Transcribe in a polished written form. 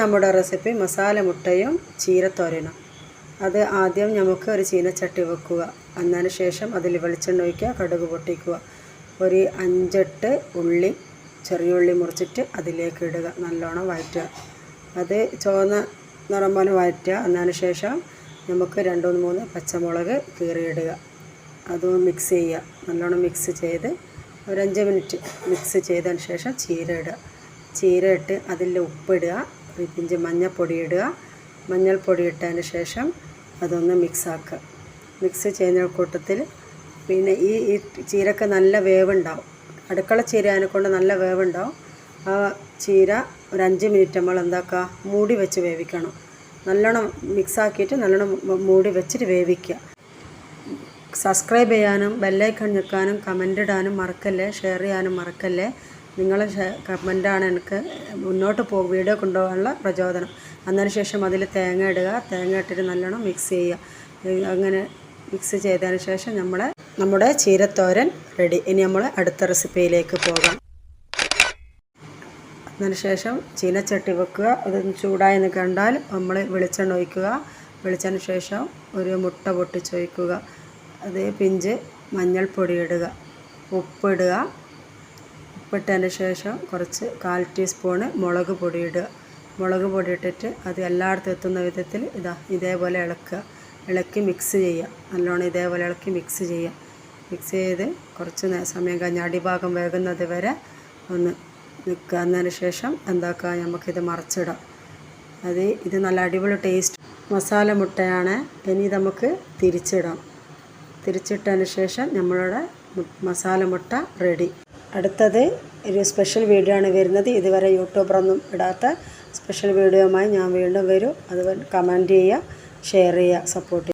നമ്മുടെ റെസിപ്പി മസാല മുട്ടയും ചീരത്തോരനും. അത് ആദ്യം നമുക്ക് ഒരു ചീനച്ചട്ടി വെക്കുക. അതിന് ശേഷം അതിൽ വെളിച്ചെണ്ണ ഒഴിക്കുക, കടുക് പൊട്ടിക്കുക. ഒരു 5-8 ഉള്ളി, ചെറിയ ഉള്ളി മുറിച്ചിട്ട് അതിലേക്ക് ഇടുക. നല്ലോണം വഴറ്റുക. അത് ചുവന്ന നിറം പോലെ വഴറ്റുക. അതിന് ശേഷം നമുക്ക് 2-3 പച്ചമുളക് കീറിയിടുക. അതും മിക്സ് ചെയ്യുക. നല്ലോണം മിക്സ് ചെയ്ത് ഒരു 5 മിനിറ്റ് മിക്സ് ചെയ്തതിന് ശേഷം ചീര ഇടുക. ചീര ഇട്ട് അതിൽ ഉപ്പിടുക, ഒരു പിഞ്ച് മഞ്ഞൾപ്പൊടി ഇടുക. മഞ്ഞൾപ്പൊടി ഇട്ടതിന് ശേഷം അതൊന്ന് മിക്സാക്കുക. മിക്സ് ചെയ്യുന്ന കൂട്ടത്തിൽ പിന്നെ ഈ ചീരക്ക് നല്ല വേവുണ്ടാവും. അടുക്കള ചീര അതിനെക്കൊണ്ട് നല്ല വേവുണ്ടാവും. ആ ചീര ഒരു 5 മിനിറ്റ് നമ്മൾ എന്താക്കുക, മൂടി വെച്ച് വേവിക്കണം. നല്ലോണം മിക്സാക്കിയിട്ട് നല്ലോണം മൂടി വെച്ചിട്ട് വേവിക്കുക. സബ്സ്ക്രൈബ് ചെയ്യാനും ബെല്ലൈക്കൺ ഞെക്കാനും കമൻ്റ് ഇടാനും മറക്കല്ലേ, ഷെയർ ചെയ്യാനും മറക്കല്ലേ. നിങ്ങളെ കമൻ്റാണ് എനിക്ക് മുന്നോട്ട് വീഡിയോ കൊണ്ടുപോകാനുള്ള പ്രചോദനം. അതിനുശേഷം അതിൽ തേങ്ങ ഇടുക. തേങ്ങ ഇട്ടിട്ട് നല്ലോണം മിക്സ് ചെയ്യുക. അങ്ങനെ മിക്സ് ചെയ്തതിന് ശേഷം നമ്മുടെ ചീരത്തോരൻ റെഡി. ഇനി നമ്മൾ അടുത്ത റെസിപ്പിയിലേക്ക് പോകാം. അതിനുശേഷം ചീനച്ചട്ടി വെക്കുക. അതൊന്ന് ചൂടായെന്ന് കണ്ടാൽ നമ്മൾ വെളിച്ചെണ്ണ ഒഴിക്കുക. വെളിച്ചെണ്ണ ശേഷം ഒരു മുട്ട പൊട്ടിച്ചൊഴിക്കുക. അത് പിഞ്ച് മഞ്ഞൾപ്പൊടി ഇടുക, ഉപ്പിടുക. ഉപ്പിട്ടതിന് ശേഷം കുറച്ച് 1/4 ടീസ്പൂണ് മുളക് പൊടി ഇടുക. മുളക് പൊടി ഇട്ടിട്ട് അത് എല്ലായിടത്തും എത്തുന്ന വിധത്തിൽ ഇതേപോലെ ഇളക്കുക. ഇളക്കി മിക്സ് ചെയ്യുക. നല്ലോണം ഇതേപോലെ ഇളക്കി മിക്സ് ചെയ്യുക. മിക്സ് ചെയ്ത് കുറച്ച് സമയം കഴിഞ്ഞ് അടിഭാഗം വേകുന്നത് വരെ ഒന്ന് നിൽക്കുക. എന്നതിന് ശേഷം എന്താക്കുക, നമുക്കിത് മറിച്ചിടാം. ഇത് നല്ല അടിപൊളി ടേസ്റ്റ് മസാല മുട്ടയാണ്. ഇനി നമുക്ക് തിരിച്ചിടാം. തിരിച്ചിട്ടതിന് ശേഷം നമ്മളുടെ മസാല മുട്ട റെഡി. അടുത്തത് ഒരു സ്പെഷ്യൽ വീഡിയോ ആണ് വരുന്നത്. ഇതുവരെ യൂട്യൂബറൊന്നും ഇടാത്ത സ്പെഷ്യൽ വീഡിയോയുമായി ഞാൻ വീണ്ടും വരും. അതുപോലെ കമൻറ്റ് ചെയ്യുക, ഷെയർ ചെയ്യുക, സപ്പോർട്ട് ചെയ്യുക.